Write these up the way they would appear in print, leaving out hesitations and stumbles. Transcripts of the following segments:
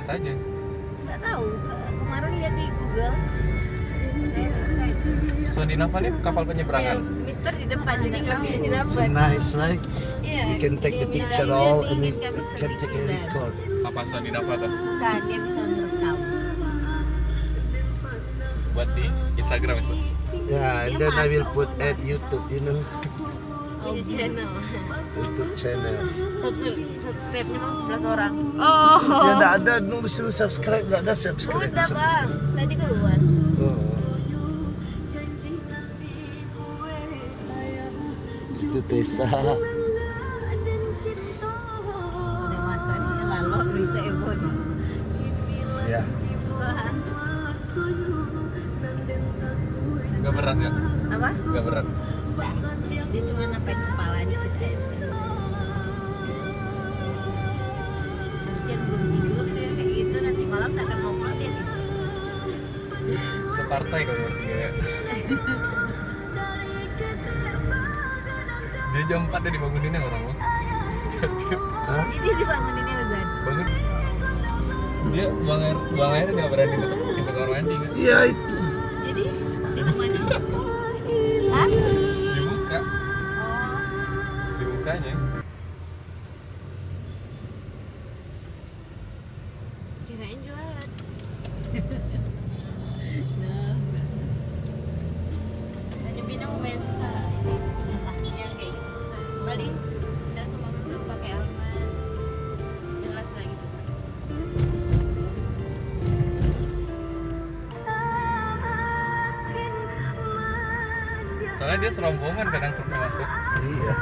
biasa aja. Nggak tahu, kemarin lihat di Google katanya bisa itu. Scandinavia ini kapal penyeberangan. Mister di depan jadi nggak bisa It's didapat. nice, right? Iya. You can take the Dia picture bilang, all "Ini and you kan Mister can take a Bikinan." record. Kapal Scandinavia tuh Bukan, dia bisa merekam. buat di Instagram itu. Yeah, and then I will put at YouTube, you know, Di channel. YouTube channel. Subscribe-nya bang 11 orang. Oh. Ya nggak ada, nunggu suruh subscribe, nggak ada subscribe. Udah bang, tadi keluar. Oh. Itu Tessa. Udah masa nih lalu bisa Ebon. Ya. Gak berat ya? Apa? Gak berat. Nah, dia cuma nampain kepalanya kita itu. Kasian belum tidur dia kayak gitu, nanti malam tak akan mau pulang dia tidur. Separtai kalau bertiga ya. Dia jam 4 dia dibanguninnya orang loh. Sakit. Hah? Jadi dibanguninnya Uzan. Bangun. Dia buang air nggak berani nutup pintu kamar mandi kan? Iya itu. Jadi ditemani. Hah? Dibuka, Oh, dibukanya. kirain jualan. Hanya Pinang lumayan susah ini. Yang kayak gitu susah. Paling tidak semua untuk pakai alman. Jelas lah gitu kan. Soalnya dia serombongan kadang truknya masuk. Iya.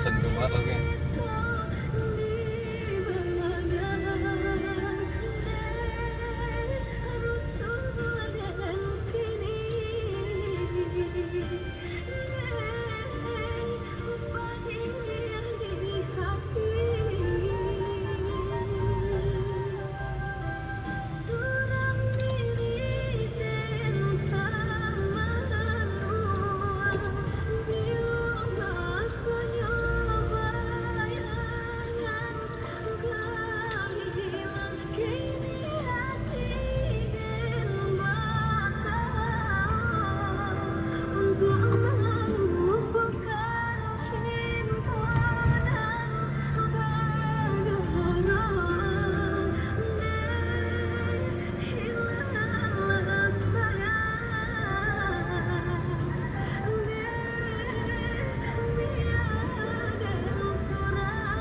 Sendu banget lagi.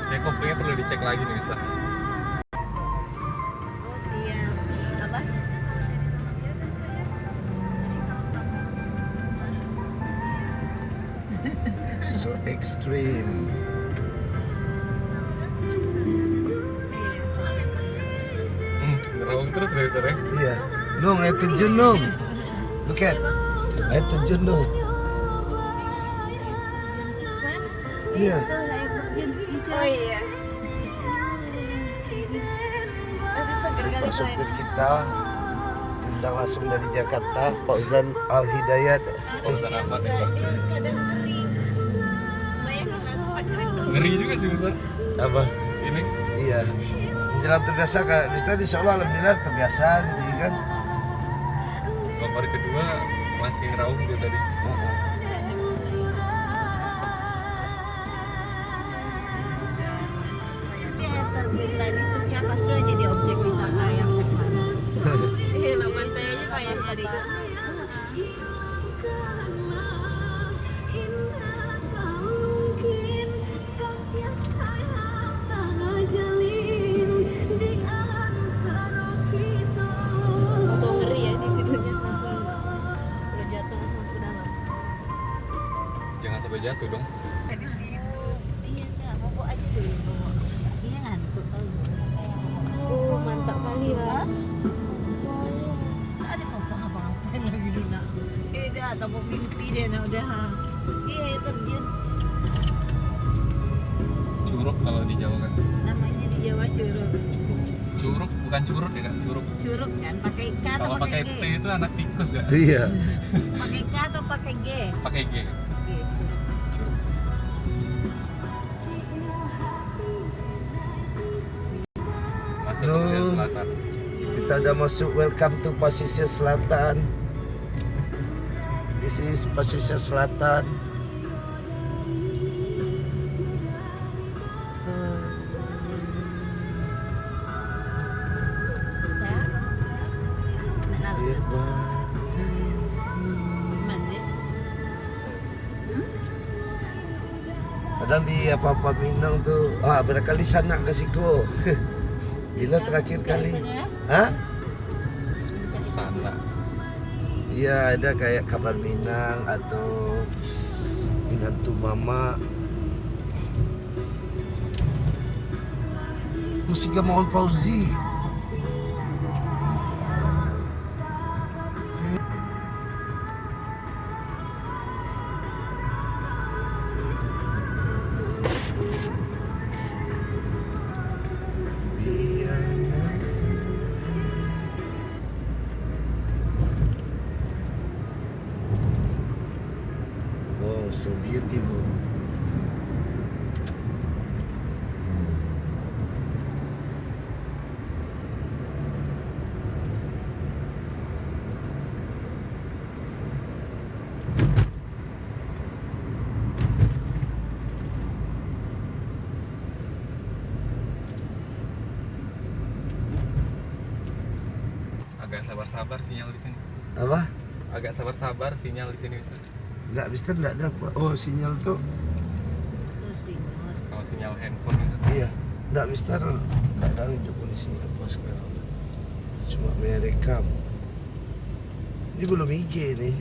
Kayak koplingnya perlu dicek lagi nih Mister. Oh siap. Apa? So extreme. Ngerawang terus deh Mister ya. Iya. Nung, air terjun Nung. Look at. Air terjun Nung. Iya. Oh iya. Pasti seger kali Masuk tuh ke ini. kita. Undang langsung dari Jakarta, Fauzan Al Hidayat. Fauzan Ahmad, Mister. Dia kadang kering. Bayangin lah sempat kering dulu. Ngeri juga sih Mister. Apa? Ini Iya. Menjelang terbiasa kan, Mister insya Allah alhamdulillah terbiasa jadi kan. bapak kedua masih ngeraung dia tadi. Dia air terjun tadi tuh dia pasti jadi objek wisata yang terkenal. Lah pantai aja payah nyari. Atau ngeri ya di situnya langsung udah jatuh langsung masuk ke dalam. Jangan sampai jatuh dong. Tadi iya nggak bobo aja dulu bobo. Iya ngantuk tau. Oh mantap kali lah. Ada apa-apa lagi dulu nak. Ini dah atau mau mimpi dia nak udah. Iya air terjun. Curug kalau di Jawa kan. Namanya di Jawa curug. Curug bukan curut ya kak, curug. Curug kan pakai K atau Kalau pakai pakai T G? itu anak tikus gak? Iya. Pakai K atau pakai G? Pakai G. G curug. masuk ke pesisir No. selatan. Kita udah masuk. Welcome to Pasisir Selatan. This is Pasisir Selatan. Ya. Nak mandi. Kadang di apa-apa Minang tuh, barangkali sana kasih ko. Bila terakhir kali? Hah? Sana. Iya, ada kayak kabar Minang atau Minantu Mama. Musik Mohon Fauzi. Wow, so beautiful. Agak sabar-sabar sinyal di sini. Apa? Agak sabar-sabar sinyal di sini bisa. Enggak, Mister enggak dapat. Oh, sinyal tuh. Tuh sih. Kalau sinyal handphone itu. Iya. Enggak, Mister. Enggak tahu itu kondisi apa sekarang. Cuma merekam. Ini belum IG nih.